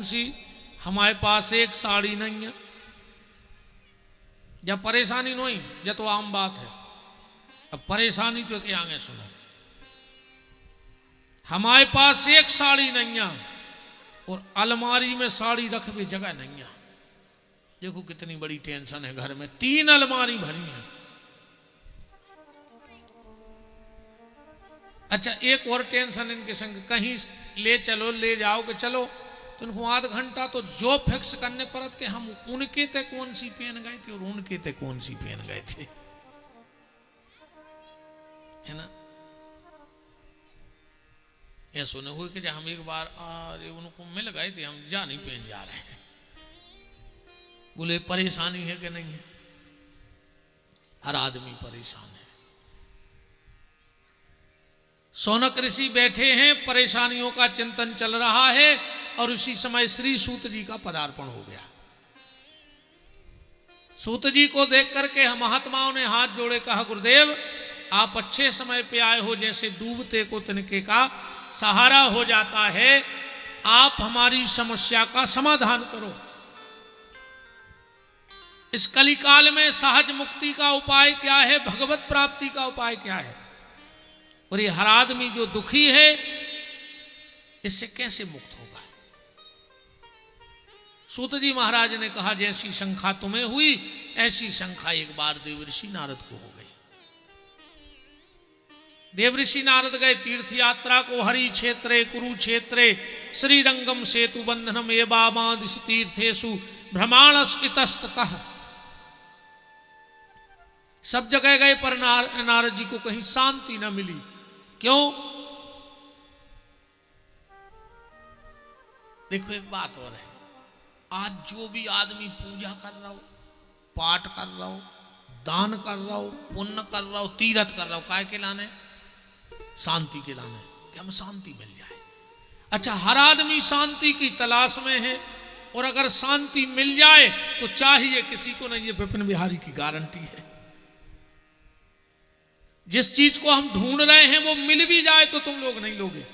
सी हमारे पास एक साड़ी नहीं है, या परेशानी नहीं, यह तो आम बात है। अब परेशानी तो क्या आगे सुनो, हमारे पास एक साड़ी नहीं है और अलमारी में साड़ी रख भी जगह नहीं है। देखो कितनी बड़ी टेंशन है, घर में 3 अलमारी भरी है। अच्छा एक और टेंशन इनके संग, कहीं ले चलो ले जाओ कि चलो तो उनको आध घंटा तो जो फिक्स करने पड़त कि हम उनके ते कौन सी पहन गए थे और उनके ते कौन सी पहन गए थे, है ना। ये सुने हुए कि हम एक बार अरे उनको मिल गए थे, हम जा नहीं पहन जा रहे हैं। बोले परेशानी है कि नहीं है, हर आदमी परेशान है। सौनक ऋषि बैठे हैं, परेशानियों का चिंतन चल रहा है और उसी समय श्री सूत जी का पदार्पण हो गया। सूत जी को देख करके हम महात्माओं ने हाथ जोड़े कहा, गुरुदेव आप अच्छे समय पे आए हो, जैसे डूबते को तिनके का सहारा हो जाता है, आप हमारी समस्या का समाधान करो। इस कलिकाल में सहज मुक्ति का उपाय क्या है, भगवत प्राप्ति का उपाय क्या है, और ये हर आदमी जो दुखी है इससे कैसे मुक्त होगा। सूत जी महाराज ने कहा, जैसी शंका तुम्हें हुई ऐसी शंका एक बार देवऋषि नारद को हो गई। देवऋषि नारद गए तीर्थ यात्रा को, हरि क्षेत्रे कुरुक्षेत्रे श्रीरंगम सेतु बंधनम एवामादिषु तीर्थेषु भ्रमाणस इतस्ततः। सब जगह गए पर नारद जी को कहीं शांति न मिली। क्यों? देखो एक बात और है, आज जो भी आदमी पूजा कर रहा हो, पाठ कर रहा हो, दान कर रहा हो, पुण्य कर रहा हो, तीर्थ कर रहा हो, काय के लाने? शांति के लाने, कि हमें शांति मिल जाए। अच्छा हर आदमी शांति की तलाश में है, और अगर शांति मिल जाए तो चाहिए किसी को नहीं, ये विपिन बिहारी की गारंटी है। जिस चीज को हम ढूंढ रहे हैं वो मिल भी जाए तो तुम लोग नहीं लोगे।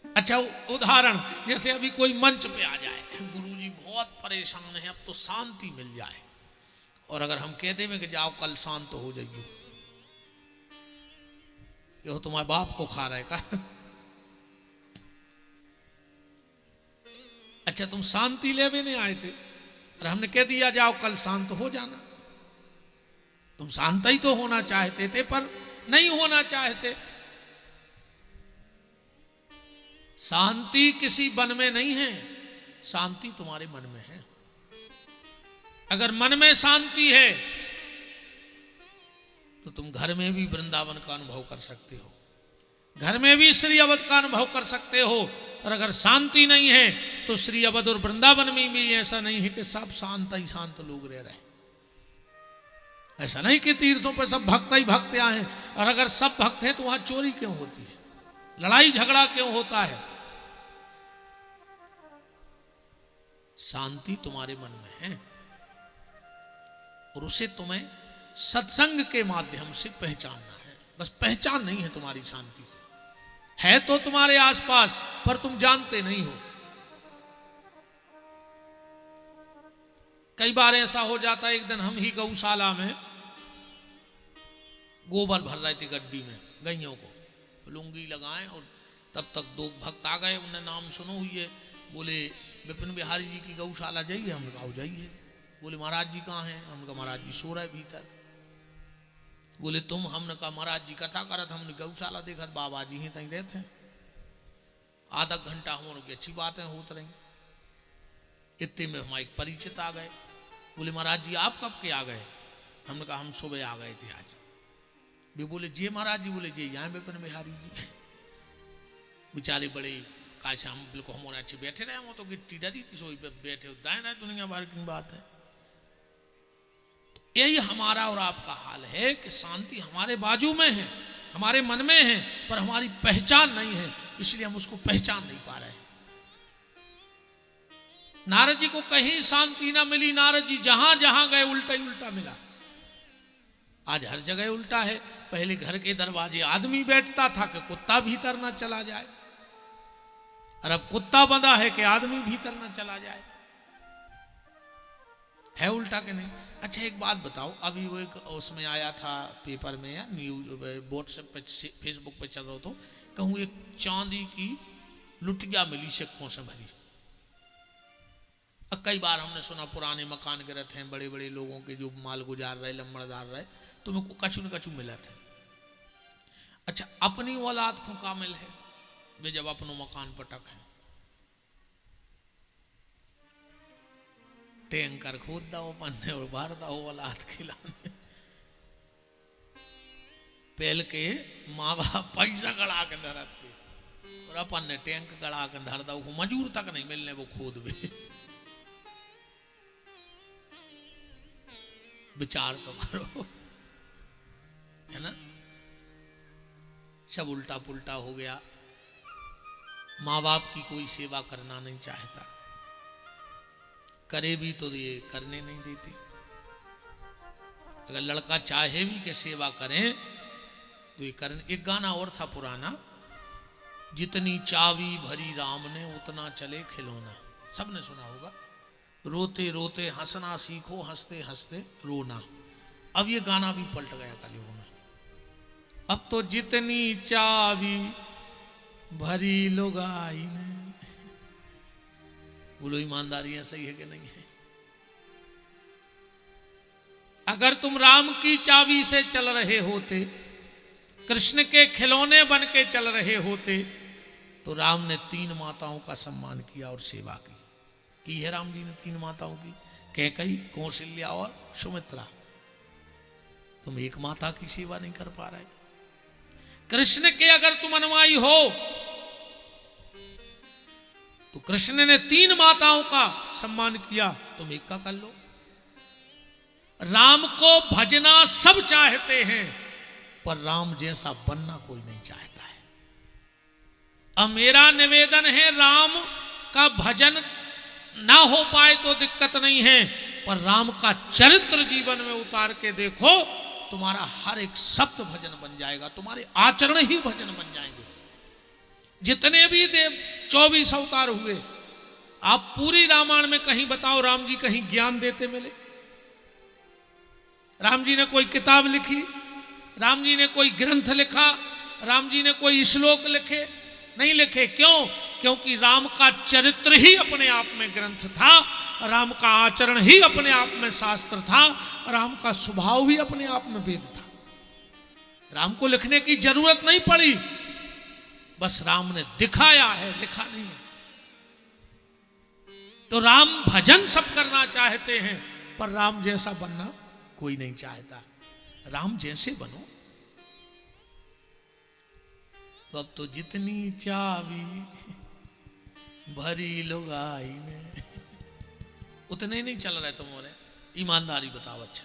अच्छा उदाहरण, जैसे अभी कोई मंच पे आ जाए, गुरुजी बहुत परेशान है, अब तो शांति मिल जाए, और अगर हम कह दें कि जाओ कल शांत हो जाइए, ये तुम्हारे बाप को खा रहे का। अच्छा तुम शांति लेवे नहीं आए थे और हमने कह दिया जाओ कल शांत हो जाना। तुम शांत ही तो होना चाहते थे पर नहीं होना चाहते। शांति किसी वन में नहीं है, शांति तुम्हारे मन में है। अगर मन में शांति है तो तुम घर में भी वृंदावन का अनुभव कर सकते हो, घर में भी श्री अवध का अनुभव कर सकते हो। और अगर शांति नहीं है तो श्री अवध और वृंदावन में भी ऐसा नहीं है कि सब शांत ही शांत लोग रह रहे। ऐसा नहीं कि तीर्थों पर सब भक्त ही भक्त आए, और अगर सब भक्त हैं तो वहां चोरी क्यों होती है, लड़ाई झगड़ा क्यों होता है? शांति तुम्हारे मन में है और उसे तुम्हें सत्संग के माध्यम से पहचानना है। बस पहचान नहीं है तुम्हारी शांति से, है तो तुम्हारे आसपास पर तुम जानते नहीं हो। कई बार ऐसा हो जाता है, एक दिन हम ही गौशाला में गोबर भर रहे थे गड्डी में गैयों को, लुंगी लगाए, और तब तक 2 भक्त आ गए, उन्हें नाम सुनो हुई, बोले विपिन बिहारी जी की गौशाला जाइए। हमने कहा जाइए। बोले महाराज जी कहाँ हैं? हमने कहा महाराज जी सो रहे भीतर। बोले तुम? हमने कहा महाराज जी कथा करत, हमने गौशाला देखा बाबा जी हैं तहीं रहते हैं। आधा घंटा हम उनकी अच्छी बातें होती रही, इतने में हमारे परिचित आ गए। बोले महाराज जी आप कब के आ गए? हमने कहा हम सुबह आ गए थे आज। भी बोले जी महाराज जी? बोले जी यहाँ विपिन बिहारी जी। बेचारे बड़े काश हम बिल्कुल हमारे अच्छे बैठे रहे, वो तो गिट्टी डरी थी सोई पे बैठे, दाएं रहे, दुनिया भर की बात है। यही हमारा और आपका हाल है कि शांति हमारे बाजू में है, हमारे मन में है, पर हमारी पहचान नहीं है, इसलिए हम उसको पहचान नहीं पा रहे। नारद जी को कहीं शांति ना मिली, नारद जी जहां जहां गए उल्टा ही उल्टा मिला। आज हर जगह उल्टा है। पहले घर के दरवाजे आदमी बैठता था कि कुत्ता भीतर ना चला जाए, और अब कुत्ता बंधा है कि आदमी भीतर न चला जाए, है उल्टा के नहीं। अच्छा एक बात बताओ, अभी वो एक उसमें आया था पेपर में या न्यूज व्हाट्सएप पे फेसबुक पे चल रहा तो कहूँ एक चांदी की लुटिया मिली सिक्कों से भरी। कई बार हमने सुना पुराने मकान गिरत हैं बड़े बड़े लोगों के जो माल गुजार रहे लम्बड़दार रहे तो मेरे को कछु न कछु मिला थे। अच्छा अपनी औलाद को कामिल है वे जब अपनो मकान पटक है टैंकर खोद दो पन्ने और बाहर दो औलाद खिलाने पहल के माँ बाप पैसा गड़ा के धरते और अपन ने टैंक गड़ा के धर दो मजूर तक नहीं मिलने वो खोद भी विचार तो करो, है ना। सब उल्टा पुल्टा हो गया, माँ बाप की कोई सेवा करना नहीं चाहता, करे भी तो ये करने नहीं देती। अगर लड़का चाहे भी कि सेवा करें तो ये करने। एक गाना और था पुराना, जितनी चावी भरी राम ने उतना चले खिलौना, सबने सुना होगा। रोते रोते हंसना सीखो हंसते हंसते रोना। अब ये गाना भी पलट गया कलयुग में। अब तो जितनी चावी भरी लुगाई ने, बोलो ईमानदारी है सही है कि नहीं है। अगर तुम राम की चाबी से चल रहे होते, कृष्ण के खिलौने बन के चल रहे होते तो राम ने 3 माताओं का सम्मान किया और सेवा की है राम जी ने 3 माताओं की, कैकेयी, कौशल्या और सुमित्रा। तुम एक माता की सेवा नहीं कर पा रहे। कृष्ण के अगर तुम अनुयायी हो तो कृष्ण ने 3 माताओं का सम्मान किया, तुम एक का कर लो। राम को भजना सब चाहते हैं पर राम जैसा बनना कोई नहीं चाहता है। अब मेरा निवेदन है, राम का भजन ना हो पाए तो दिक्कत नहीं है, पर राम का चरित्र जीवन में उतार के देखो, तुम्हारा हर एक शब्द भजन बन जाएगा, तुम्हारे आचरण ही भजन बन जाएंगे। जितने भी देव 24 अवतार हुए, आप पूरी रामायण में कहीं बताओ राम जी कहीं ज्ञान देते मिले? राम जी ने कोई किताब लिखी, राम जी ने कोई ग्रंथ लिखा, राम जी ने कोई श्लोक लिखे? नहीं लिखे। क्यों? क्योंकि राम का चरित्र ही अपने आप में ग्रंथ था, राम का आचरण ही अपने आप में शास्त्र था, राम का स्वभाव ही अपने आप में वेद था। राम को लिखने की जरूरत नहीं पड़ी, बस राम ने दिखाया है, लिखा नहीं है। तो राम भजन सब करना चाहते हैं पर राम जैसा बनना कोई नहीं चाहता। राम जैसे बनो। तो अब तो जितनी चावी भरी लुगाई ने, उतने नहीं चल रहे तुम। और ईमानदारी बताओ। अच्छा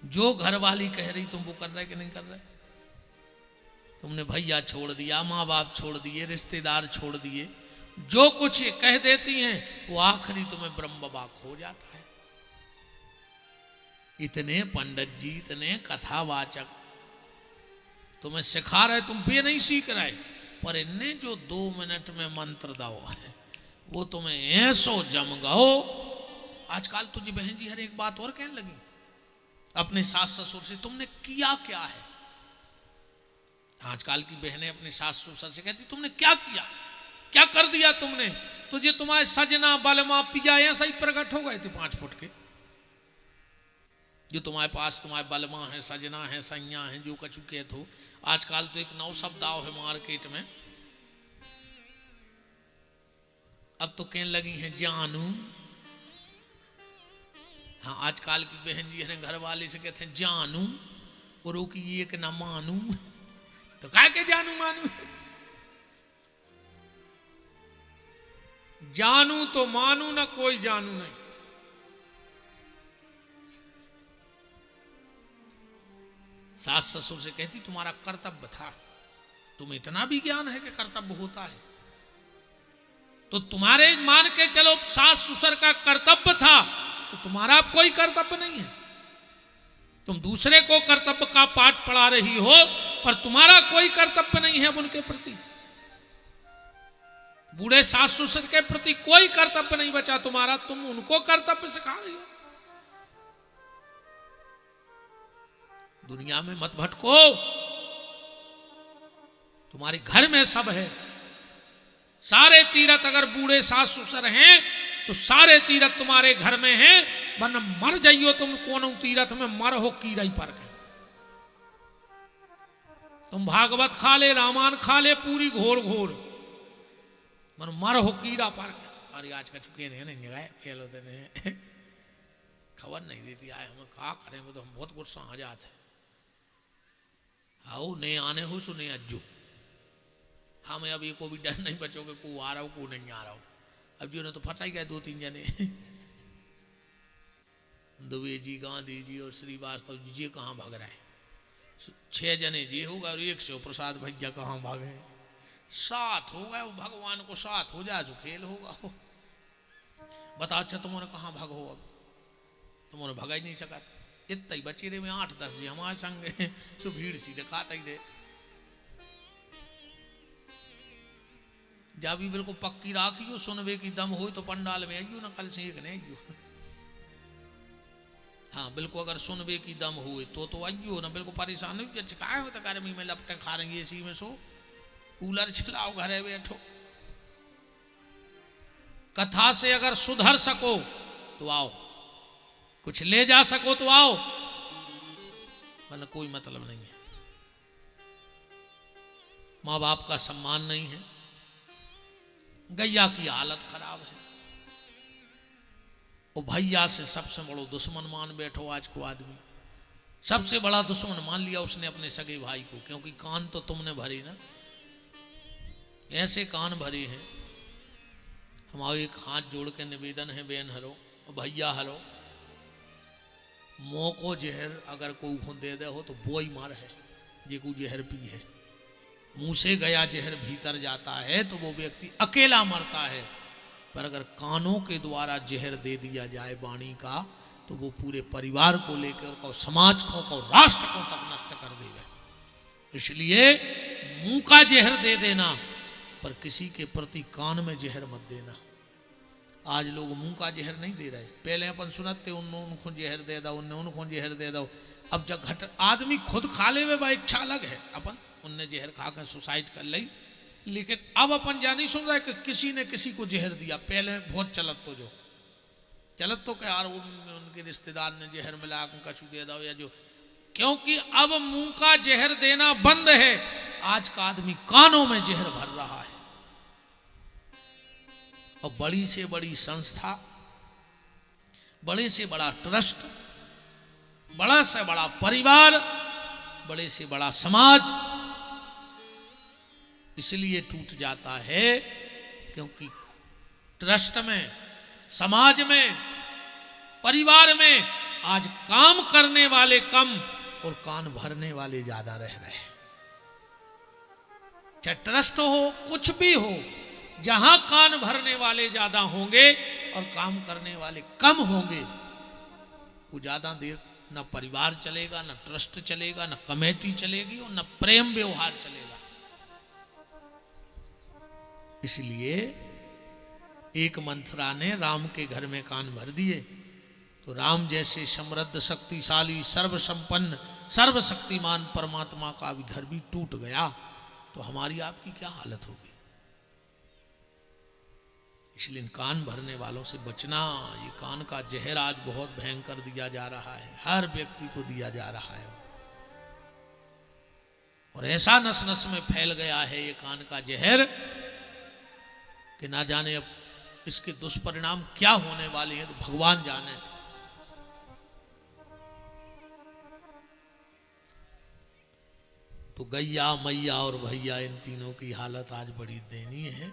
जो घरवाली कह रही तुम वो कर रहे कि नहीं कर रहे? तुमने भैया छोड़ दिया, माँ बाप छोड़ दिए, रिश्तेदार छोड़ दिए, जो कुछ कह देती हैं वो आखिरी तुम्हें ब्रह्म बाबा खो जाता है। इतने पंडित जी, इतने कथावाचक तुम्हें सिखा रहे, तुम भी नहीं सीख रहे, पर इन्हें जो 2 मिनट में मंत्र दो है वो तुम्हें ऐसो जम गो। आजकल तुझे बहन जी हर एक बात और कहने लगी अपने सास ससुर से, तुमने किया क्या है? आजकल की बहनें अपने सास ससुर से कहती तुमने क्या किया, क्या कर दिया तुमने? तुझे तुम्हारे सजना बलमा पिया ऐसा ही प्रकट हो गए थे 5 फुट के, जो तुम्हारे पास तुम्हारे बलमा है, सजना है, सैया है, जो कछु कहते हो। आजकल तो एक नौ शब्द आओ है मार्केट में, अब तो कहने लगी हैं जानू। हाँ आजकल की बहन जी है घर वाले से कहते हैं जानू, और वो की एक ना मानू, तो क्या के जानू मानू? जानू तो मानू ना, कोई जानू नहीं। सास ससुर से कहती तुम्हारा कर्तव्य था, तुम्हें इतना भी ज्ञान है कि कर्तव्य होता है, तो तुम्हारे मान के चलो सास ससुर का कर्तव्य था, तो तुम्हारा अब कोई कर्तव्य नहीं है। तुम दूसरे को कर्तव्य का पाठ पढ़ा रही हो, पर तुम्हारा कोई कर्तव्य नहीं है उनके प्रति। बूढ़े सास ससुर के प्रति कोई कर्तव्य नहीं बचा तुम्हारा, तुम उनको कर्तव्य सिखा रही हो। दुनिया में मत भटको, तुम्हारे घर में सब है। सारे तीरथ अगर बूढ़े सास ससुर हैं तो सारे तीरथ तुम्हारे घर में हैं, वरना मर जाइयो तुम कौन तीरथ में मर हो कीड़ाई पर के। तुम भागवत खा ले, रामायण खा ले, पूरी घोर घोर मन मर हो कीड़ा पर के। अरे आज का चुके नहीं गए फेल होते नहीं, खबर नहीं देती आए, हमें क्या करें, वो तो हम बहुत गुस्सा आ जाते। आओ नहीं आने हो सुने अज्जू, हमें अब ये को भी डर नहीं बचोगे, को आ रहा हो को नहीं आ रहा हो। अब जी ने तो फंसा ही गए 2-3 जने, दुबे जी, गांधी जी और श्रीवास्तव जी, जी कहाँ भाग रहे हैं। 6 जने जी होगा और 1 से प्रसाद भैया कहाँ भागे। 7 हो गए, वो भगवान को 7 हो जाए जो खेल होगा हो। बता अच्छा तुम्हारे कहाँ भागो, अब तुम्हारे भगा ही नहीं सका, इतना ही बचे रे में 8-10 जी हमारे संग सो भीड़ सी दिखाता ही दे। जब भी बिल्कुल पक्की राखियो, सुनवे की दम हो तो पंडाल में आइयो ना, कल से एक नहीं आइयो। हाँ बिल्कुल, अगर सुनवे की दम हुए तो आइयो ना, बिल्कुल परेशान नहीं चिकाए हो तो गर्मी में लपटे खा रही है, इसी में सो कूलर चलाओ, घरे बैठो। कथा से अगर सुधर सको तो आओ, कुछ ले जा सको तो आओ, वरना कोई मतलब नहीं है। माँ बाप का सम्मान नहीं है, गैया की हालत खराब है, वो भैया से सबसे बड़ा दुश्मन मान बैठो आज को आदमी। सबसे बड़ा दुश्मन मान लिया उसने अपने सगे भाई को, क्योंकि कान तो तुमने भरे ना, ऐसे कान भरे हैं। हमारे एक हाथ जोड़ के निवेदन है, बहन हरो भैया हरो, मोह को जहर अगर कोई दे दे हो तो वो ही मार है, जे को जहर पी है। मुंह से गया जहर भीतर जाता है तो वो व्यक्ति अकेला मरता है, पर अगर कानों के द्वारा जहर दे दिया जाए वाणी का, तो वो पूरे परिवार को लेकर को, समाज को, राष्ट्र को तक नष्ट कर देगा। इसलिए मुंह का जहर दे देना, पर किसी के प्रति कान में जहर मत देना। आज लोग मुंह का जहर नहीं दे रहे, पहले अपन सुनते उनको जहर दे दो, उनको जहर दे दो। अब जब घट आदमी खुद खा ले वे इच्छा अलग है, अपन उनने जहर खा कर सुसाइड कर ली, लेकिन अब अपन जानी सुन रहा है कि किसी ने किसी को जहर दिया। पहले बहुत चलत तो, जो चलत तो क्या यार उनके रिश्तेदार ने जहर मिला कछु दे दो या जो, क्योंकि अब मुंह का जहर देना बंद है। आज का आदमी कानों में जहर भर रहा है, और बड़ी से बड़ी संस्था, बड़े से बड़ा ट्रस्ट, बड़ा से बड़ा परिवार, बड़े से बड़ा समाज इसलिए टूट जाता है क्योंकि ट्रस्ट में, समाज में, परिवार में आज काम करने वाले कम और कान भरने वाले ज्यादा रह रहे हैं। चाहे ट्रस्ट हो, कुछ भी हो, जहां कान भरने वाले ज्यादा होंगे और काम करने वाले कम होंगे, वो ज्यादा देर न परिवार चलेगा, न ट्रस्ट चलेगा, न कमेटी चलेगी और न प्रेम व्यवहार चलेगा। इसलिए एक मंथरा ने राम के घर में कान भर दिए, तो राम जैसे समृद्ध, शक्तिशाली, सर्वसंपन्न, सर्वशक्तिमान परमात्मा का भी घर भी टूट गया, तो हमारी आपकी क्या हालत होगी। इसलिए कान भरने वालों से बचना। ये कान का जहर आज बहुत भयंकर दिया जा रहा है, हर व्यक्ति को दिया जा रहा है, और ऐसा नस नस में फैल गया है ये कान का जहर कि ना जाने अब इसके दुष्परिणाम क्या होने वाले हैं, तो भगवान जाने। तो गैया, मैया और भैया, इन तीनों की हालत आज बड़ी दयनीय है।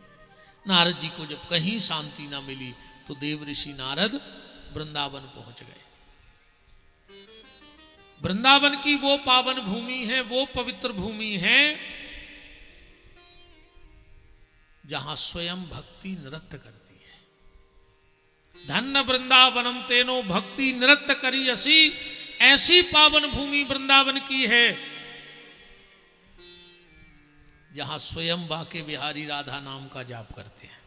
नारद जी को जब कहीं शांति ना मिली तो देव ऋषि नारद वृंदावन पहुंच गए। वृंदावन की वो पावन भूमि है, वो पवित्र भूमि है जहां स्वयं भक्ति नृत्य करती है। धन्य वृंदावनम तेनो भक्ति नृत्य करी असी, ऐसी पावन भूमि वृंदावन की है जहां स्वयं बाके बिहारी राधा नाम का जाप करते हैं।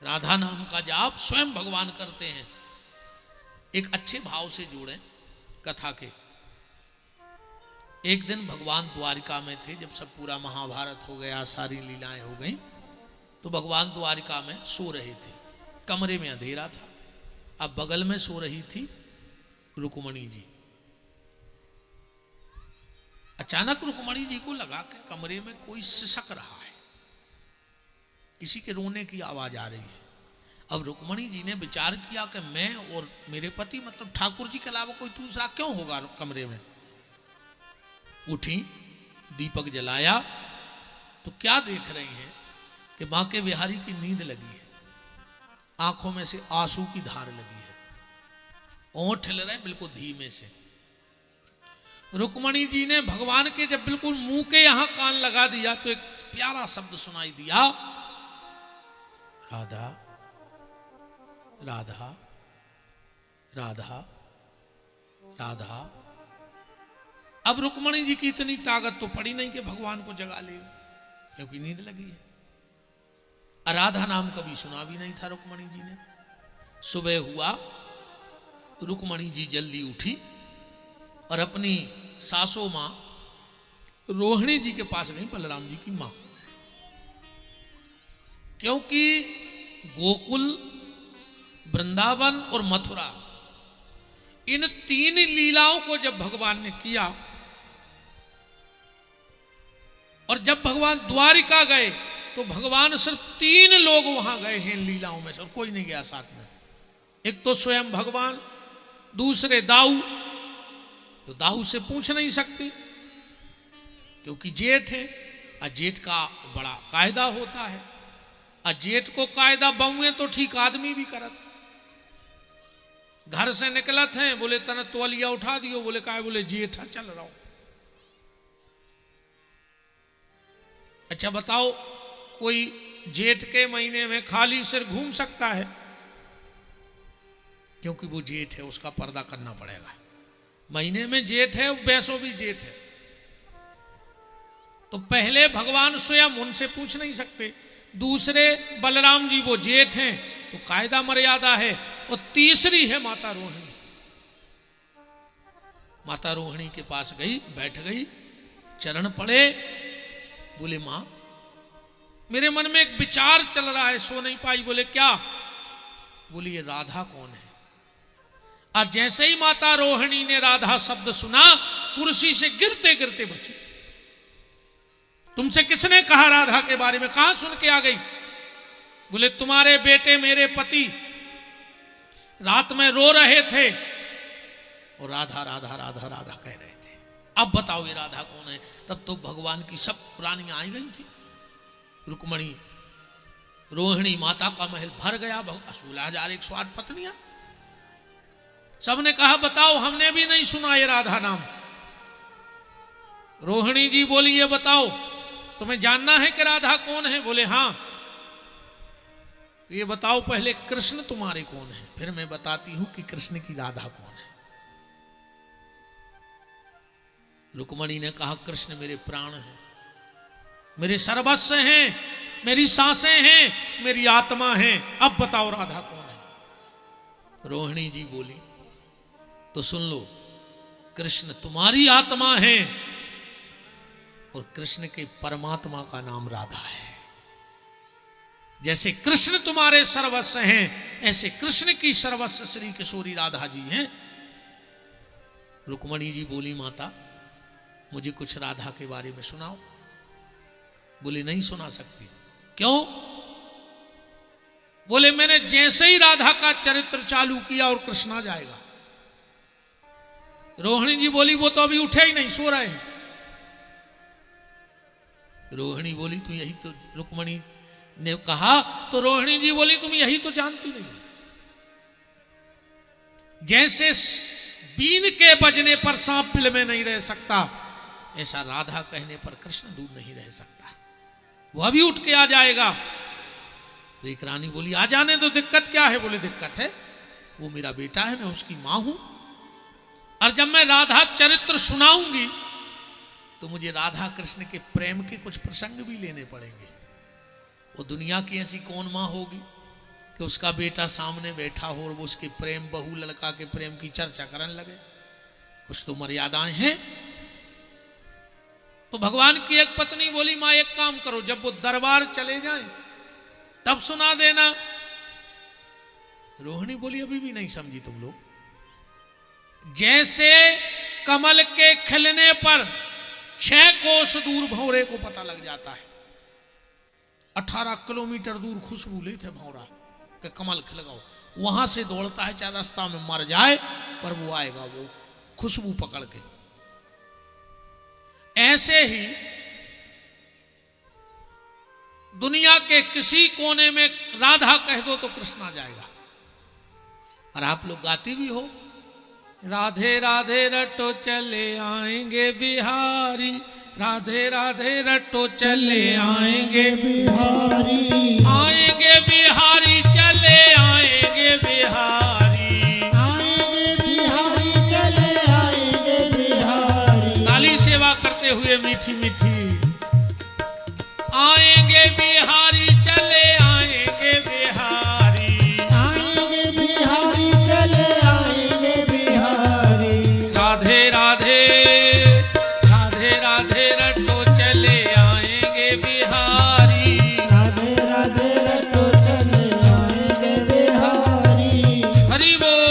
राधा नाम का जाप स्वयं भगवान करते हैं। एक अच्छे भाव से जोड़ें कथा के। एक दिन भगवान द्वारिका में थे, जब सब पूरा महाभारत हो गया, सारी लीलाएं हो गई, तो भगवान द्वारिका में सो रहे थे। कमरे में अंधेरा था। अब बगल में सो रही थी रुक्मणी जी। अचानक रुक्मणी जी को लगा कि कमरे में कोई सिसक रहा है, किसी के रोने की आवाज आ रही है। अब रुक्मणी जी ने विचार किया कि मैं और मेरे पति, मतलब ठाकुर जी के अलावा कोई दूसरा क्यों होगा कमरे में। उठी, दीपक जलाया, तो क्या देख रही हैं कि बांके बिहारी की नींद लगी है, आंखों में से आंसू की धार लगी है, ओंठ हिल रहे बिल्कुल धीमे से। रुक्मणी जी ने भगवान के जब बिल्कुल मुंह के यहां कान लगा दिया तो एक प्यारा शब्द सुनाई दिया, राधा राधा राधा राधा। अब रुक्मणी जी की इतनी ताकत तो पड़ी नहीं कि भगवान को जगा ले, क्योंकि नींद लगी है। राधा नाम कभी सुना भी नहीं था रुक्मणी जी ने। सुबह हुआ, रुक्मणी जी जल्दी उठी और अपनी सासो मां रोहिणी जी के पास गई, बलराम जी की मां। क्योंकि गोकुल, वृंदावन और मथुरा, इन तीन लीलाओं को जब भगवान ने किया, और जब भगवान द्वारिका गए तो भगवान सिर्फ 3 लोग वहां गए हैं लीलाओं में से, और कोई नहीं गया साथ में। एक तो स्वयं भगवान, दूसरे दाऊ, तो दाऊ से पूछ नहीं सकती क्योंकि जेठ है, और जेठ का बड़ा कायदा होता है, और जेठ को कायदा बहुए तो ठीक आदमी भी करत। घर से निकलत हैं, बोले तन तौलिया उठा दियो, बोले काय, बोले जेठ चल रहा हूं। अच्छा बताओ, कोई जेठ के महीने में खाली सिर घूम सकता है? क्योंकि वो जेठ है, उसका पर्दा करना पड़ेगा। महीने में जेठ है, वैसो भी जेठ है। तो पहले भगवान स्वयं, उनसे पूछ नहीं सकते। दूसरे बलराम जी वो जेठ हैं, तो कायदा मर्यादा है। और तीसरी है माता रोहिणी। माता रोहिणी के पास गई, बैठ गई, चरण पड़े, बोले मां मेरे मन में एक विचार चल रहा है, सो नहीं पाई। बोले क्या? बोली ये राधा कौन है? और जैसे ही माता रोहिणी ने राधा शब्द सुना, कुर्सी से गिरते गिरते बची। तुमसे किसने कहा राधा के बारे में? कहां सुन के आ गई? बोले तुम्हारे बेटे मेरे पति रात में रो रहे थे और राधा राधा राधा राधा कह रहे थे। अब बताओ ये राधा कौन है? तब तो भगवान की सब रानियां आई गई थी। रुक्मणी, रोहिणी माता का महल भर गया, 16,108 पत्नियां। सबने कहा बताओ, हमने भी नहीं सुना ये राधा नाम। रोहिणी जी बोली ये बताओ तुम्हें जानना है कि राधा कौन है? बोले हाँ। तो ये बताओ पहले कृष्ण तुम्हारे कौन है, फिर मैं बताती हूं कि कृष्ण की राधा कौन है। रुक्मणी ने कहा कृष्ण मेरे प्राण हैं, मेरे सर्वस्व हैं, मेरी सांसें हैं, मेरी आत्मा है। अब बताओ राधा कौन है? रोहिणी जी बोली तो सुन लो, कृष्ण तुम्हारी आत्मा है और कृष्ण के परमात्मा का नाम राधा है। जैसे कृष्ण तुम्हारे सर्वस्व हैं, ऐसे कृष्ण की सर्वस्व श्री किशोरी राधा जी हैं। रुक्मणी जी बोली माता मुझे कुछ राधा के बारे में सुनाओ। बोले नहीं सुना सकती। क्यों? बोले मैंने जैसे ही राधा का चरित्र चालू किया और कृष्ण आ जाएगा। रोहिणी जी बोली वो तो अभी उठे ही नहीं, सो रहे हैं। रोहिणी बोली तू यही तो, रुक्मणी ने कहा तो रोहिणी जी बोली तुम यही तो जानती नहीं। जैसे बीन के बजने पर सांप बिल में नहीं रह सकता, ऐसा राधा कहने पर कृष्ण दूर नहीं रह सकता। वो अभी उठ के आ जाएगा। तो एक रानी बोली आ जाने तो दिक्कत क्या है? बोले दिक्कत है, वो मेरा बेटा है, मैं उसकी मां हूं, और जब मैं राधा चरित्र सुनाऊंगी तो मुझे राधा कृष्ण के प्रेम के कुछ प्रसंग भी लेने पड़ेंगे। वो दुनिया की ऐसी कौन माँ होगी कि उसका बेटा सामने बैठा हो और वो उसके प्रेम, बहू लड़का के प्रेम की चर्चा करने लगे। कुछ तो मर्यादाएं हैं। तो भगवान की एक पत्नी बोली, मां एक काम करो, जब वो दरबार चले जाएं तब सुना देना। रोहिणी बोली, अभी भी नहीं समझी तुम लोग। जैसे कमल के खिलने पर 6 कोस दूर भंवरे को पता लग जाता है, 18 किलोमीटर दूर खुशबू ले थे भंवरा के कमल खिल गओ, वहां से दौड़ता है, चाहे रास्ता में मर जाए पर वो आएगा, वो खुशबू पकड़ के। ऐसे ही दुनिया के किसी कोने में राधा कह दो तो कृष्ण आ जाएगा। और आप लोग गाती भी हो, राधे राधे रटो चले आएंगे बिहारी, राधे राधे रटो चले आएंगे बिहारी, आएंगे बिहारी चले आएंगे बिहारी, आएंगे बिहारी चले आएंगे बिहारी। ताली सेवा करते हुए मीठी मीठी, आएंगे बिहारी चले आएंगे बिहारी, आएंगे बिहारी चले आएंगे बिहारी। राधे राधे राधे राधे रटो चले आएंगे बिहारी, राधे राधे रटो चले आएंगे बिहारी। हरि बोल।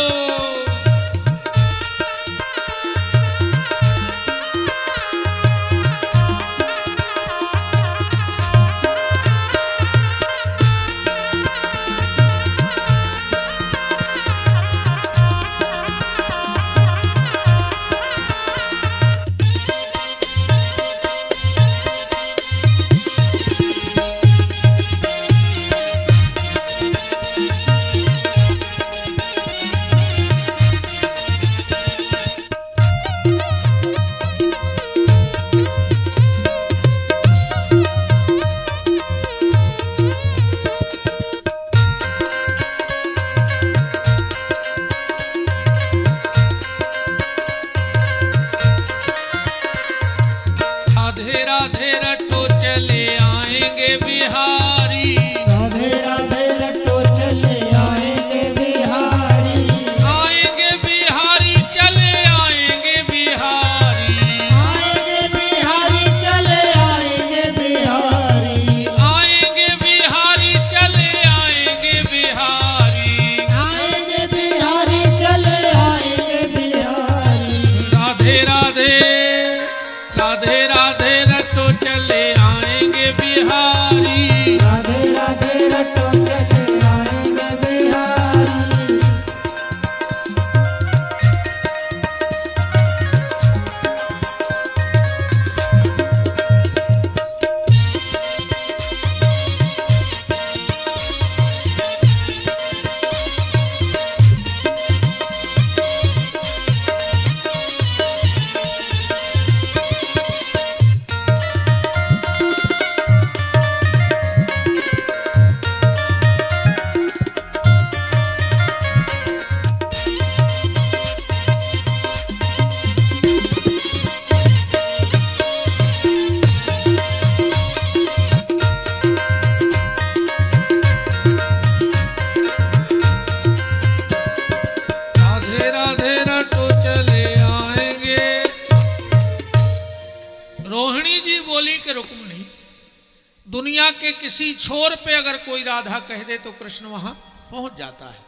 दुनिया के किसी छोर पे अगर कोई राधा कह दे तो कृष्ण वहां पहुंच जाता है।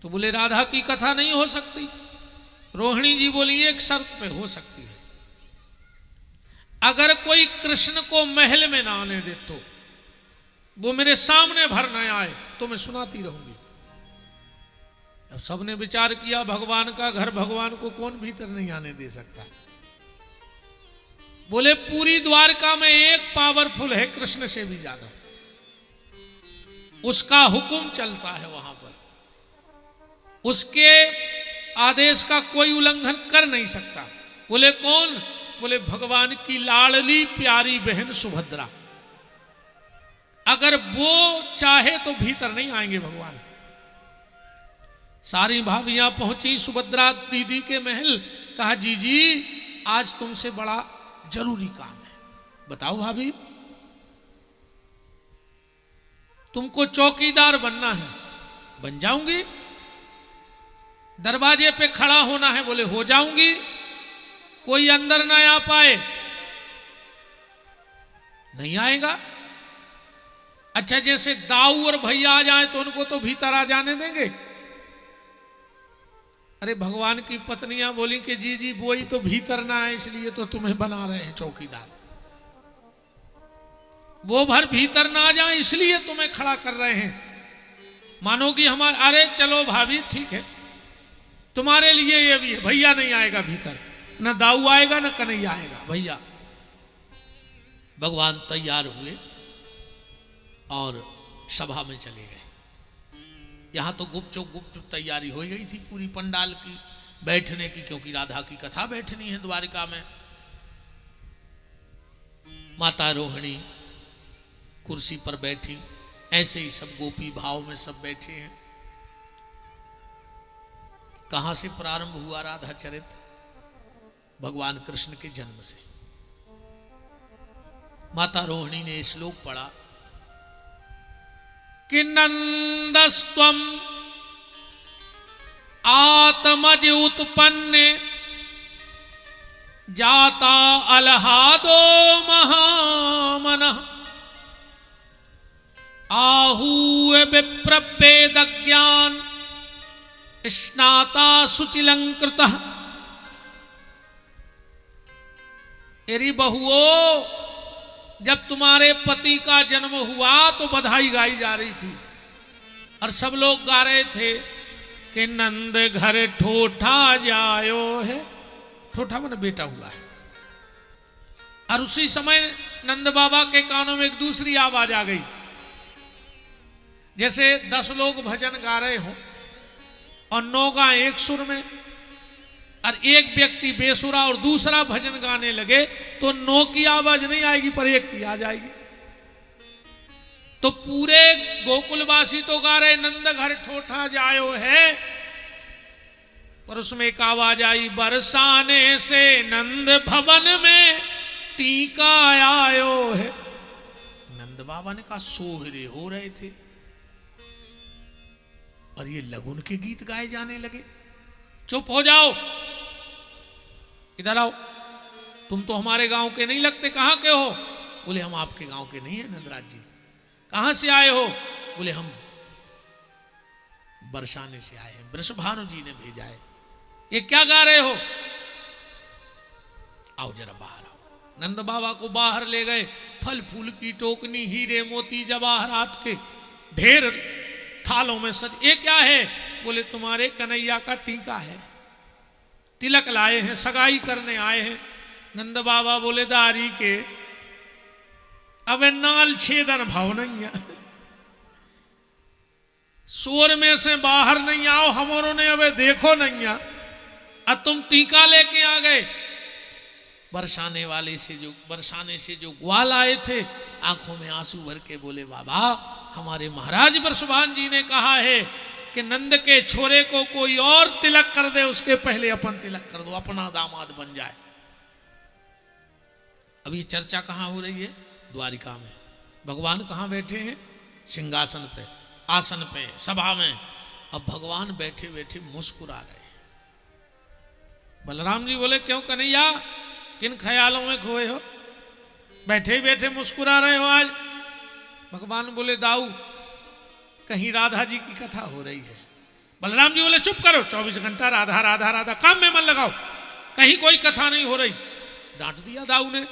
तो बोले राधा की कथा नहीं हो सकती। रोहिणी जी बोली एक शर्त पे हो सकती है, अगर कोई कृष्ण को महल में ना आने दे तो वो मेरे सामने भर न आए तो मैं सुनाती रहूंगी। अब सबने विचार किया भगवान का घर, भगवान को कौन भीतर नहीं आने दे सकता। बोले पूरी द्वारका में एक पावरफुल है कृष्ण से भी ज्यादा, उसका हुक्म चलता है वहां पर, उसके आदेश का कोई उल्लंघन कर नहीं सकता। बोले कौन? बोले भगवान की लाडली प्यारी बहन सुभद्रा, अगर वो चाहे तो भीतर नहीं आएंगे भगवान। सारी भाभियां पहुंची सुभद्रा दीदी के महल, कहा जीजी आज तुमसे बड़ा जरूरी काम है। बताओ भाभी, तुमको चौकीदार बनना है, बन जाऊंगी। दरवाजे पे खड़ा होना है, बोले हो जाऊंगी। कोई अंदर ना आ पाए, नहीं आएगा। अच्छा, जैसे दाऊ और भैया आ जाए तो उनको तो भीतर आ जाने देंगे? अरे भगवान की पत्नियां बोली कि जी जी वही तो भीतर ना आए, इसलिए तो तुम्हें बना रहे हैं चौकीदार। वो भर भीतर ना आ जाए इसलिए तुम्हें खड़ा कर रहे हैं। मानो कि हमारे, अरे चलो भाभी ठीक है, तुम्हारे लिए ये भी है। भैया नहीं आएगा भीतर, ना दाऊ आएगा ना कन्हैया आएगा, भैया। भगवान तैयार हुए और सभा में चले गए। यहां तो गुपचुप तैयारी हो गई थी पूरी पंडाल की बैठने की, क्योंकि राधा की कथा बैठनी है द्वारिका में। माता रोहिणी कुर्सी पर बैठी, ऐसे ही सब गोपी भाव में सब बैठे हैं। कहां से प्रारंभ हुआ राधा चरित्र? भगवान कृष्ण के जन्म से। माता रोहिणी ने श्लोक पढ़ा कि नंदस्त्वम आत्मज उत्पन्ने जाता अलहादो महामनः आहूय विप्रवेद ज्ञान स्नाता शुचिलंकृतः। एरी बहुओं, जब तुम्हारे पति का जन्म हुआ तो बधाई गाई जा रही थी और सब लोग गा रहे थे कि नंद घर ठोठा जायो है। ठोठा माने बेटा हुआ है। और उसी समय नंद बाबा के कानों में एक दूसरी आवाज आ गई, जैसे 10 लोग भजन गा रहे हो और 9 गाएं एक सुर में, और एक व्यक्ति बेसुरा और दूसरा भजन गाने लगे तो 9 की आवाज नहीं आएगी पर 1 की आ जाएगी। तो पूरे गोकुलवासी तो गा रहे नंद घर ठोठा जायो है, पर उसमें एक आवाज आई, बरसाने से नंद भवन में टीका आयो है। नंद बाबा ने कहा सोहरे हो रहे थे और ये लगुन के गीत गाए जाने लगे। चुप हो जाओ, इधर आओ, तुम तो हमारे गांव के नहीं लगते, कहां के हो? बोले हम आपके गांव के नहीं है नंदराज जी। कहां से आए हो? बोले हम बरसाने से आए हैं, वृषभानु जी ने भेजा है। ये क्या गा रहे हो? आओ जरा बाहर आओ। नंद बाबा को बाहर ले गए। फल फूल की टोकनी, हीरे मोती जवाहरात के ढेर थालों में सज। ये क्या है? बोले तुम्हारे कन्हैया का टीका है, तिलक लाए हैं, सगाई करने आए हैं। नंद बाबा बोले दारी के अब नाल छेदन भाव नहीं है, शोर में से बाहर नहीं आओ, हमरों ने अब देखो नहीं है, अब तुम टीका लेके आ गए। बरसाने से जो ग्वाल आए थे आंखों में आंसू भर के बोले बाबा हमारे महाराज बरसुभान जी ने कहा है कि नंद के छोरे को कोई और तिलक कर दे, उसके पहले अपन तिलक कर दो, अपना दामाद बन जाए। अब ये चर्चा कहां हो रही है? द्वारिका में। भगवान कहां बैठे हैं? सिंहासन पे, आसन पे, सभा में। अब भगवान बैठे बैठे मुस्कुरा रहे। बलराम जी बोले क्यों कन्हैया, किन ख्यालों में खोए हो? बैठे बैठे मुस्कुरा रहे हो आज? भगवान बोले दाऊ कहीं राधा जी की कथा हो रही है। बलराम जी बोले चुप करो, 24 घंटा राधा राधा राधा, काम में मन लगाओ, कहीं कोई कथा नहीं हो रही। डांट दिया दाऊ ने।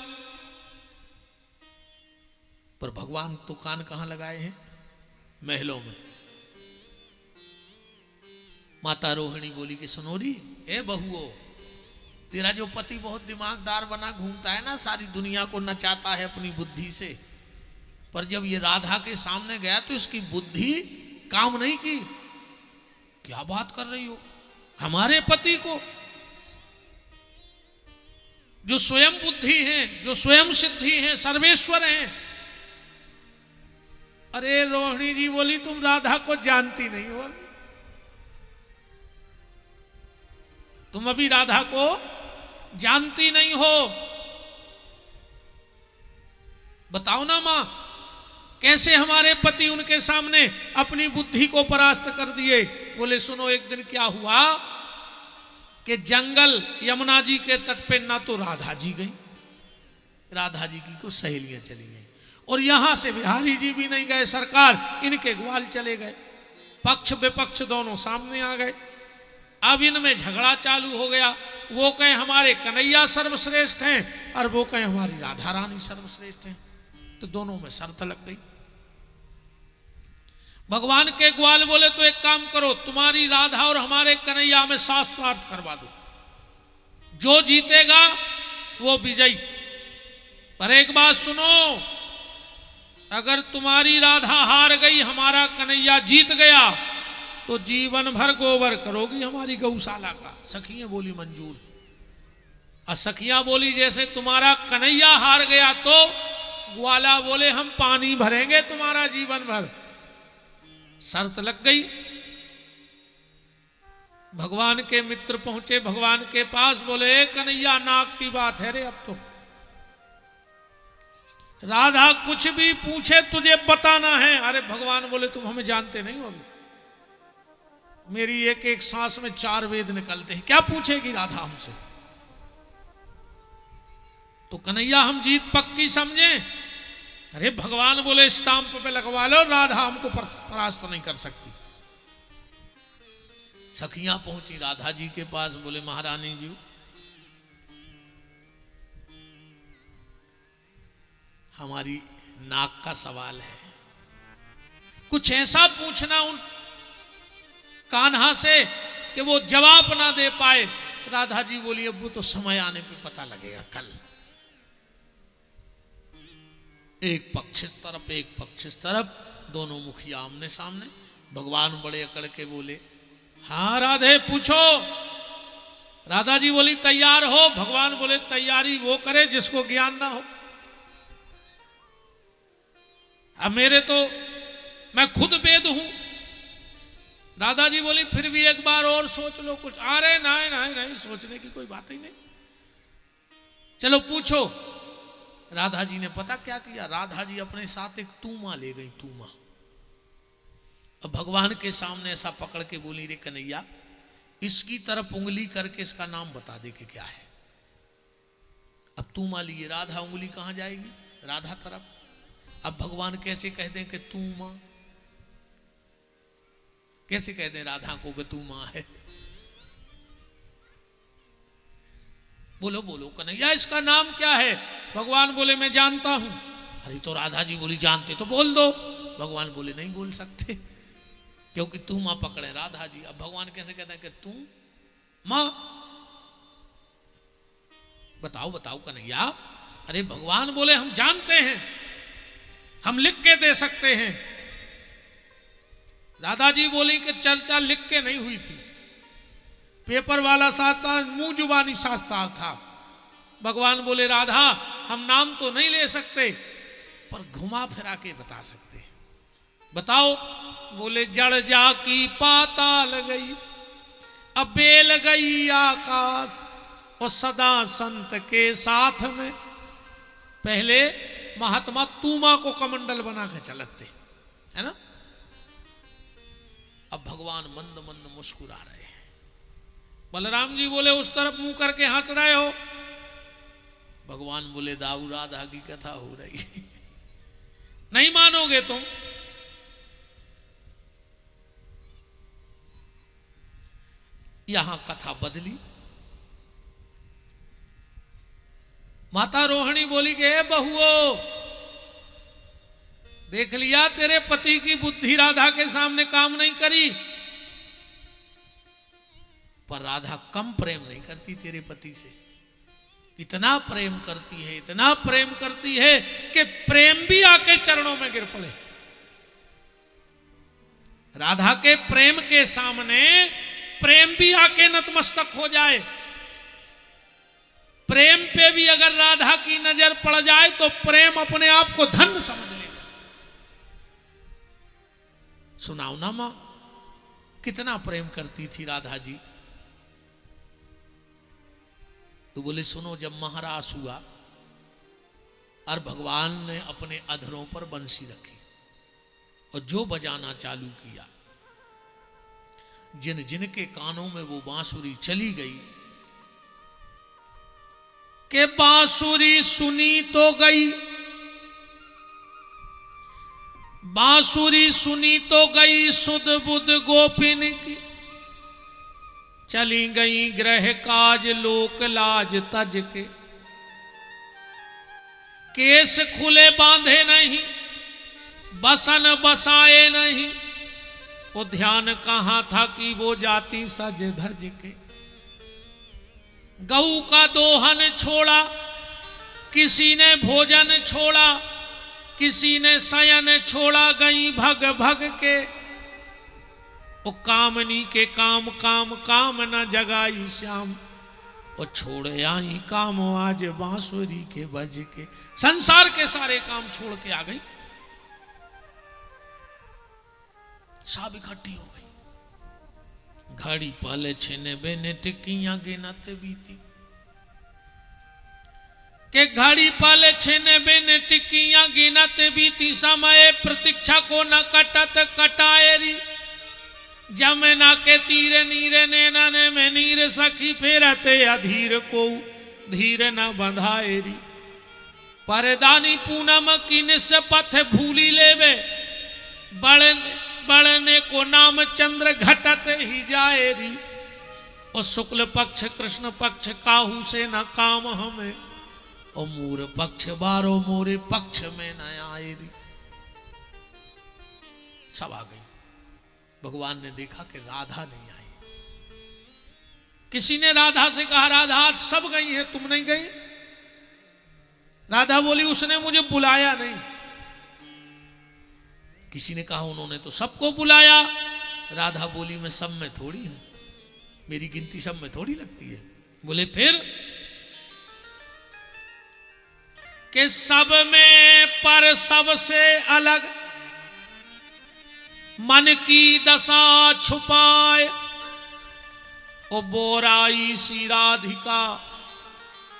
पर भगवान तो कान कहां लगाए हैं? महलों में। माता रोहिणी बोली कि सुनोरी, ए बहुओ, तेरा जो पति बहुत दिमागदार बना घूमता है ना, सारी दुनिया को नचाता है अपनी बुद्धि से, पर जब ये राधा के सामने गया तो इसकी बुद्धि काम नहीं की। क्या बात कर रही हो? हमारे पति को जो स्वयं बुद्धि हैं, जो स्वयं सिद्धि हैं, सर्वेश्वर हैं। अरे रोहिणी जी बोली तुम राधा को जानती नहीं हो, तुम अभी राधा को जानती नहीं हो। बताओ ना मां, कैसे हमारे पति उनके सामने अपनी बुद्धि को परास्त कर दिए। बोले सुनो, एक दिन क्या हुआ कि जंगल यमुना जी के तट पे ना तो राधा जी गई, राधा जी की कुछ सहेलियां चली गई, और यहां से बिहारी जी भी नहीं गए सरकार, इनके ग्वाल चले गए। पक्ष विपक्ष दोनों सामने आ गए। अब इनमें झगड़ा चालू हो गया। वो कहें हमारे कन्हैया सर्वश्रेष्ठ हैं और वो कहें हमारी राधा रानी सर्वश्रेष्ठ हैं। तो दोनों में शर्त लग गई। भगवान के ग्वाल बोले तो एक काम करो, तुम्हारी राधा और हमारे कन्हैया में शास्त्रार्थ करवा दो, जो जीतेगा वो विजयी। पर एक बात सुनो, अगर तुम्हारी राधा हार गई, हमारा कन्हैया जीत गया, तो जीवन भर गोबर करोगी हमारी गौशाला का। सखियां बोली मंजूर। और सखियां बोली जैसे तुम्हारा कन्हैया हार गया तो ग्वाला बोले हम पानी भरेंगे तुम्हारा जीवन भर। शर्त लग गई। भगवान के मित्र पहुंचे भगवान के पास, बोले कन्हैया नाक की बात है रे, अब तो राधा कुछ भी पूछे तुझे बताना है। अरे भगवान बोले तुम हमें जानते नहीं हो, अभी मेरी एक एक सांस में 4 वेद निकलते हैं, क्या पूछेगी राधा हमसे। तो कन्हैया हम जीत पक्की समझे। अरे भगवान बोले स्टाम्प पे लगवा लो, राधा हमको परास्त नहीं कर सकती। सखियां पहुंची राधा जी के पास, बोले महारानी जी हमारी नाक का सवाल है, कुछ ऐसा पूछना उन कान्हा से कि वो जवाब ना दे पाए। राधा जी बोली अब वो तो समय आने पे पता लगेगा कल। एक पक्ष इस तरफ एक पक्ष इस तरफ, दोनों मुखिया आमने सामने। भगवान बड़े अकड़ के बोले हाँ राधे पूछो। राधा जी बोली तैयार हो। भगवान बोले तैयारी वो करे जिसको ज्ञान ना हो। अब मेरे तो मैं खुद वेद हूं। राधा जी बोली फिर भी एक बार और सोच लो कुछ। अरे नहीं नहीं नहीं, सोचने की कोई बात ही नहीं, चलो पूछो। राधा जी ने पता क्या किया, राधा जी अपने साथ एक तूमा ले गई, तूमा। अब भगवान के सामने ऐसा पकड़ के बोली रे कन्हैया इसकी तरफ उंगली करके इसका नाम बता दे कि क्या है। अब तूमा लिए, राधा उंगली कहां जाएगी, राधा तरफ। अब भगवान कैसे कह दें कि तू मां, कैसे कह दें राधा को कि तू मां है। बोलो बोलो कन्हैया इसका नाम क्या है। भगवान बोले मैं जानता हूं। अरे तो राधा जी बोली जानते तो बोल दो। भगवान बोले नहीं बोल सकते क्योंकि तू मां पकड़े राधा जी। अब भगवान कैसे कहते हैं कि तू मां, बताओ बताओ कन्हैया। अरे भगवान बोले हम जानते हैं, हम लिख के दे सकते हैं। राधा जी बोली कि चर्चा लिख के नहीं हुई थी, पेपर वाला शास्त्र मुंह जुबानी शास्त्र था। भगवान बोले राधा हम नाम तो नहीं ले सकते पर घुमा फिरा के बता सकते हैं, बताओ। बोले जड़ जा की पाताल गई, अब बेल गई आकाश, और सदा संत के साथ में। पहले महात्मा तूमा को कमंडल बना के चलते है ना। अब भगवान मंद मंद मुस्कुरा रहे हैं। बलराम जी बोले उस तरफ मुंह करके हंस रहे हो। भगवान बोले दाऊ राधा की कथा हो रही है नहीं मानोगे तुम। यहां कथा बदली। माता रोहिणी बोली कि हे बहुओ, देख लिया तेरे पति की बुद्धि राधा के सामने काम नहीं करी, पर राधा कम प्रेम नहीं करती तेरे पति से। इतना प्रेम करती है, इतना प्रेम करती है कि प्रेम भी आके चरणों में गिर पड़े। राधा के प्रेम के सामने प्रेम भी आके नतमस्तक हो जाए। प्रेम पे भी अगर राधा की नजर पड़ जाए तो प्रेम अपने आप को धन समझ लेगा। सुनाओ ना मां, कितना प्रेम करती थी राधा जी। तो बोले सुनो, जब महारास हुआ और भगवान ने अपने अधरों पर बंसी रखी और जो बजाना चालू किया, जिन जिनके कानों में वो बांसुरी चली गई कि बांसुरी सुनी तो गई, बांसुरी सुनी तो गई सुध बुध गोपिन की, चली गई ग्रह काज लोक लाज तज के, केस खुले बांधे नहीं बसन बसाए नहीं, वो ध्यान कहां था कि वो जाती सज धज के, गऊ का दोहन छोड़ा किसी ने भोजन छोड़ा, किसी ने शयन छोड़ा गई भग भग के, वो कामनी के काम काम काम न जगाई श्याम, वो छोड़े आई काम आज बांसुरी के बज के, संसार के सारे काम छोड़ के आ गई, सब इकट्ठी हो गई। घड़ी पहले छेने बेने टिकियां गिनत बीती, के घड़ी पहले छेने बेने टिकियां गिनत बीती, समय प्रतीक्षा को न कटत कटाएरी, जमुना के तीरे नीरे नैनन में नीर सखी फेरते अधीर को धीर न बंधाएरी, परदानी पूनम की निस पथ भूली लेवे, बढ़ने को नाम चंद्र घटत ही जाएरी, और शुक्ल पक्ष कृष्ण पक्ष काहू से न काम हमें, और मूर पक्ष बारो मोरे पक्ष में न आएरी। सब आ गई। भगवान ने देखा कि राधा नहीं आई। किसी ने राधा से कहा राधा आज सब गई है, तुम नहीं गई? राधा बोली उसने मुझे बुलाया नहीं। किसी ने कहा उन्होंने तो सबको बुलाया। राधा बोली मैं सब में थोड़ी हूं, मेरी गिनती सब में थोड़ी लगती है। बोले फिर? कि सब में पर सबसे अलग मन की दशा छुपाए, ओ बोराई सी राधिका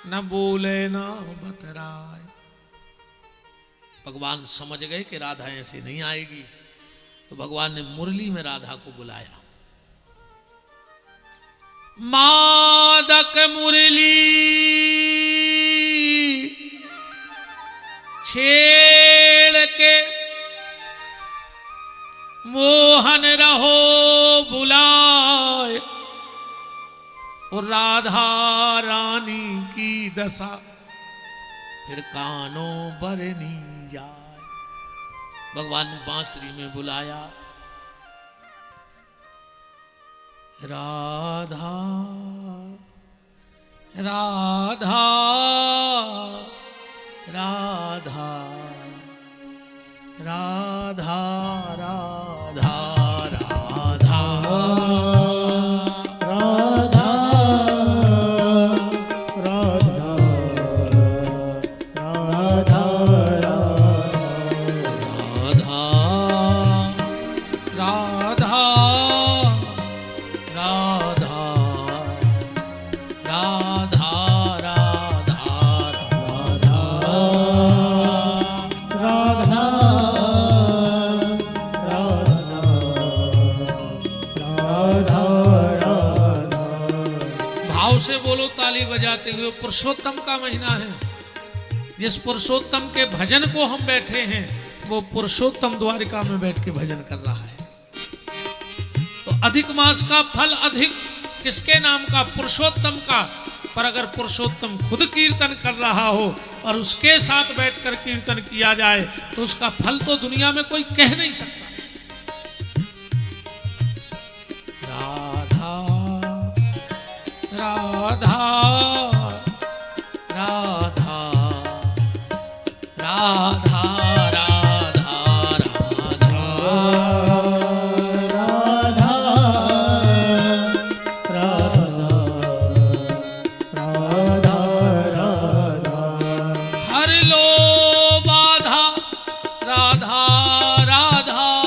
न बोले न बतराए। भगवान समझ गए कि राधा ऐसे नहीं आएगी, तो भगवान ने मुरली में राधा को बुलाया। मादक मुरली छेड़ के मोहन रहो बुलाए, और राधा रानी की दशा फिर कानों बरनी जाए। भगवान ने बांसुरी में बुलाया, राधा राधा राधा राधा राधा बजाते हुए। पुरुषोत्तम का महीना है, जिस पुरुषोत्तम के भजन को हम बैठे हैं वो पुरुषोत्तम द्वारिका में बैठ के भजन कर रहा है। तो अधिक मास का फल अधिक किसके नाम का? पुरुषोत्तम का। पर अगर पुरुषोत्तम खुद कीर्तन कर रहा हो और उसके साथ बैठकर कीर्तन किया जाए तो उसका फल तो दुनिया में कोई कह नहीं सकता। राधा राधा राधा राधा राधा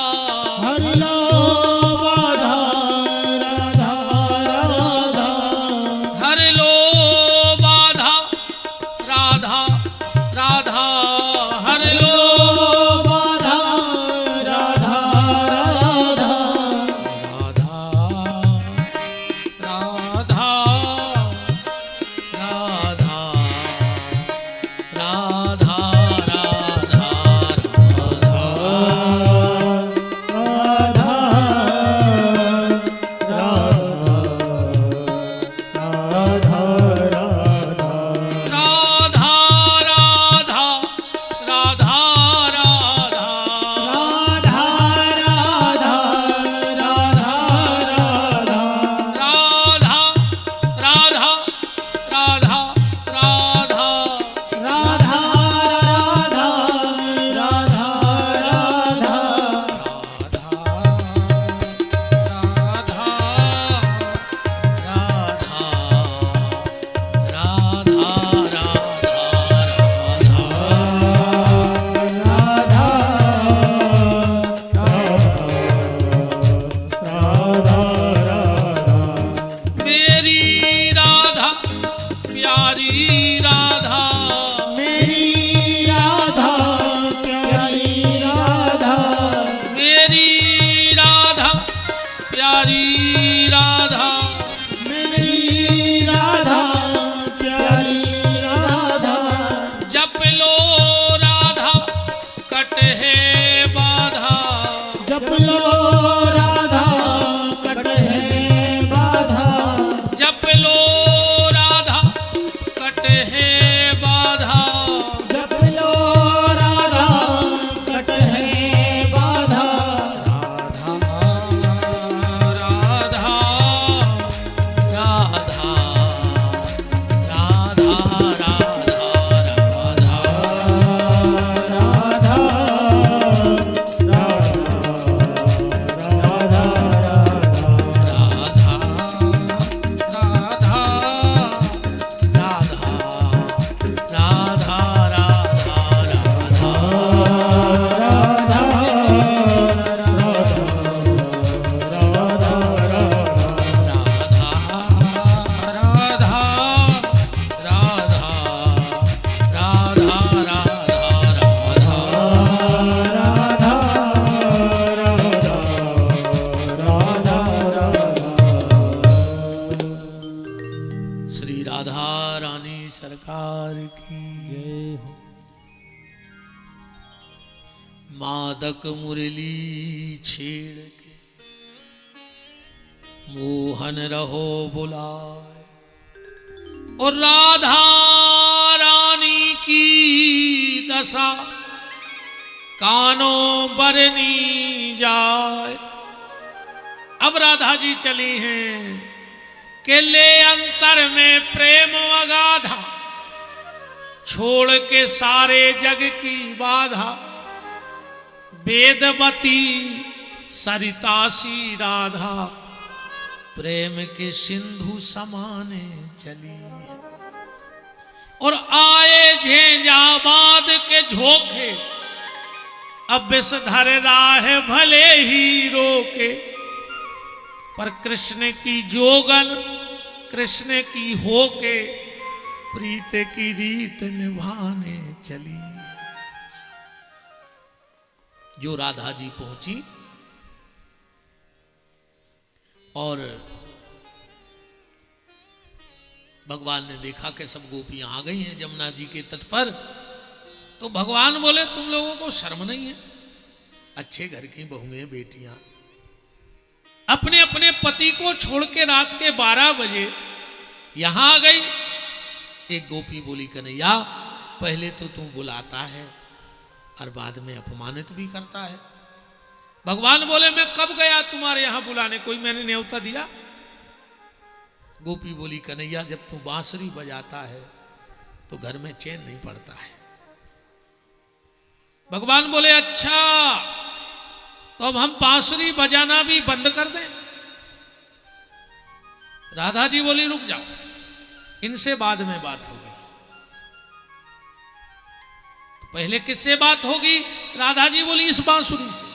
प्यारी राधा, मेरी राधा प्यारी राधा, जप लो राधा कट है बाधा, जप लो राधा कट है बाधा, जप लो राधा कट है बाधा, जप लो राधा कट है बाधा, राधा राधा राधा श्री राधा रानी सरकार की जय हो। मादक मुरली छेड़ के मोहन रहो बुलाए, और राधा रानी की दशा कानों बरनी जाए। अब राधा जी चली हैं के ले अंतर में प्रेम अगाधा, छोड़ के सारे जग की बाधा, वेदवती सरितासी राधा प्रेम के सिंधु समाने चली। और आए झेंझाबाद के झोंके, अब विषधर राह भले ही रोके, पर कृष्ण की जोगन कृष्ण की होके प्रीत की रीत निभाने चली। जो राधा जी पहुंची और भगवान ने देखा कि सब गोपियां आ गई हैं जमुना जी के तट पर, तो भगवान बोले तुम लोगों को शर्म नहीं है? अच्छे घर की बहुएं बेटियां अपने अपने पति को छोड़ के रात के 12 बजे यहां आ गई। एक गोपी बोली कन्हैया पहले तो तू बुलाता है और बाद में अपमानित भी करता है। भगवान बोले मैं कब गया तुम्हारे यहां बुलाने, कोई मैंने न्योता दिया? गोपी बोली कन्हैया जब तू बांसुरी बजाता है तो घर में चैन नहीं पड़ता है। भगवान बोले अच्छा तो अब हम बांसुरी बजाना भी बंद कर दें? राधा जी बोली रुक जाओ, इनसे बाद में बात होगी। तो पहले किससे बात होगी? राधा जी बोली इस बांसुरी से।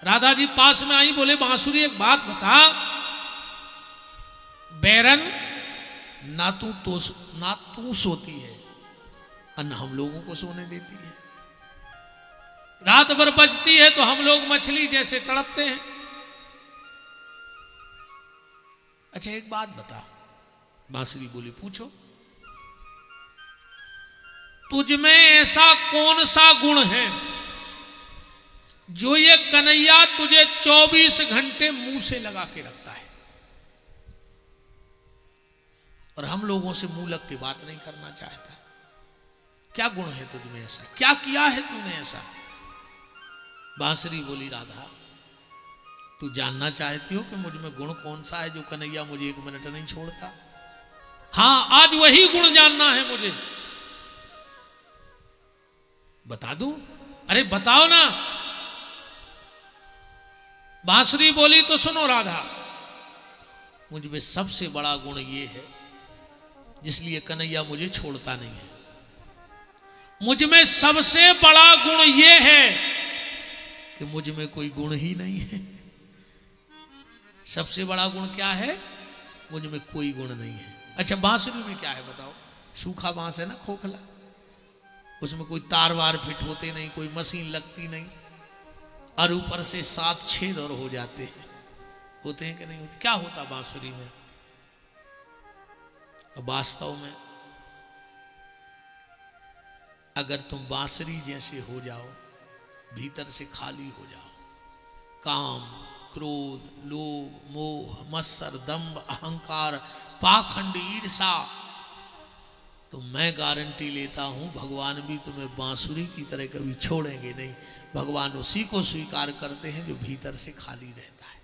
राधा जी पास में आई, बोले बांसुरी एक बात बता, बैरन ना तू सोती है और ना हम लोगों को सोने देती है। रात भर बजती है तो हम लोग मछली जैसे तड़पते हैं। अच्छा एक बात बता। बांसुरी बोली पूछो। तुझ में ऐसा कौन सा गुण है जो ये कन्हैया तुझे 24 घंटे मुंह से लगा के रखता है और हम लोगों से मुंह लग के बात नहीं करना चाहता? क्या गुण है तुझ में ऐसा? क्या किया है तूने ऐसा? बांसुरी बोली राधा तू जानना चाहती हो कि मुझ में गुण कौन सा है जो कन्हैया मुझे 1 मिनट नहीं छोड़ता? हां आज वही गुण जानना है मुझे। बता दूं? अरे बताओ ना। बांसुरी बोली तो सुनो राधा, मुझ में सबसे बड़ा गुण ये है जिसलिए कन्हैया मुझे छोड़ता नहीं है। मुझ में सबसे बड़ा गुण ये है कि मुझ में कोई गुण ही नहीं है। सबसे बड़ा गुण क्या है? मुझ में कोई गुण नहीं है। अच्छा बांसुरी में क्या है बताओ? सूखा बांस है ना, खोखला, उसमें कोई तार वार फिट होते नहीं, कोई मशीन लगती नहीं और ऊपर से 7 छेद और हो जाते हैं। होते हैं कि नहीं होते? क्या होता बांसुरी में? वास्तव में अगर तुम बांसुरी जैसे हो जाओ, भीतर से खाली हो जाओ, काम, क्रोध, लोभ, मोह, मत्सर, दंभ, अहंकार, पाखंड, ईर्षा, तो मैं गारंटी लेता हूं भगवान भी तुम्हें बांसुरी की तरह कभी छोड़ेंगे नहीं। भगवान उसी को स्वीकार करते हैं जो भीतर से खाली रहता है।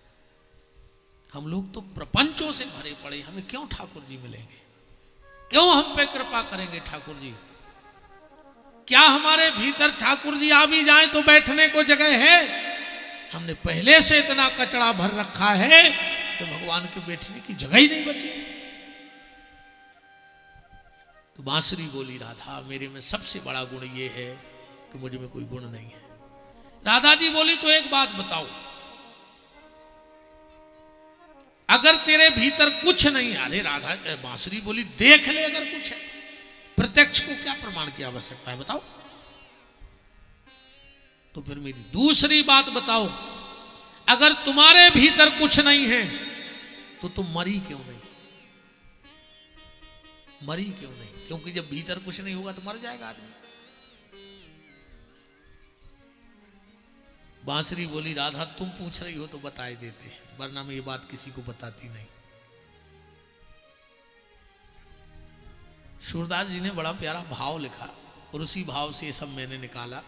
हम लोग तो प्रपंचों से भरे पड़े, हमें क्यों ठाकुर जी मिलेंगे? क्यों हम पे कृपा करेंगे ठाकुर जी? क्या हमारे भीतर ठाकुर जी आ भी जाएं तो बैठने को जगह है? हमने पहले से इतना कचरा भर रखा है कि भगवान के बैठने की जगह ही नहीं बची। तो बांसुरी बोली, राधा मेरे में सबसे बड़ा गुण ये है कि मुझ में कोई गुण नहीं है। राधा जी बोली, तो एक बात बताओ, अगर तेरे भीतर कुछ नहीं, अरे राधा बांसुरी बोली, देख ले अगर कुछ है, प्रत्यक्ष को क्या प्रमाण की आवश्यकता है बताओ? तो फिर मेरी दूसरी बात बताओ, अगर तुम्हारे भीतर कुछ नहीं है तो तुम मरी क्यों नहीं? मरी क्यों नहीं? क्योंकि जब भीतर कुछ नहीं होगा तो मर जाएगा आदमी। बांसुरी बोली, राधा तुम पूछ रही हो तो बता ही देते, वरना मैं ये बात किसी को बताती नहीं। सूरदास जी ने बड़ा प्यारा भाव लिखा और उसी भाव से ये सब मैंने निकाला।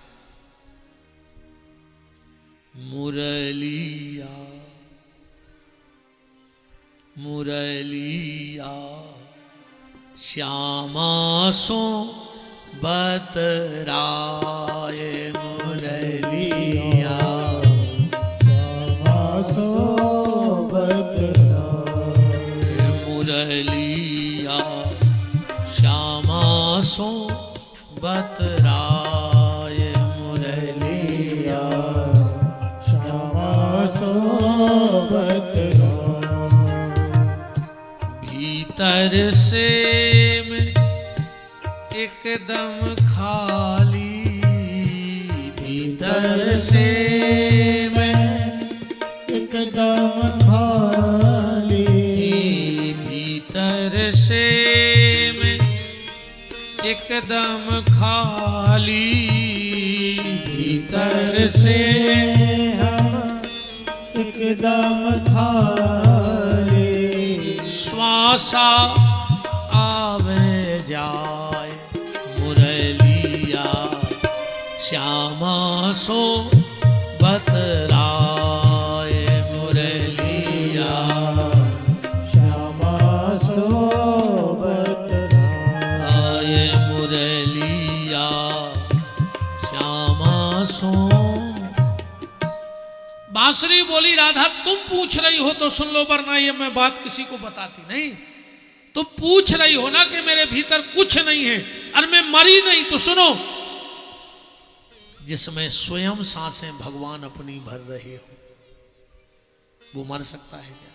मुरलिया मुरलिया श्यामा सो बतराए, मुरलिया श्यामा सो बतराए, मुरलिया श्यामा सो बतराए, मुरलिया श्यामा सो बतराए। भीतर से मैं एकदम खाली, भीतर से मैं एकदम खाली, भीतर से मैं एकदम खाली, भीतर से हम एकदम खाली। श्वासा आवे जाए, मुरलिया श्यामा सो बतराए, मुरलिया श्यामा सो बतराए, मुरलिया श्यामा सो। बांसुरी बोली, राधा तुम पूछ रही हो तो सुन लो, वरना ये मैं बात किसी को बताती नहीं। तुम पूछ रही हो ना कि मेरे भीतर कुछ नहीं है और मैं मरी नहीं, तो सुनो, जिसमें स्वयं सांसें भगवान अपनी भर रहे हो वो मर सकता है क्या?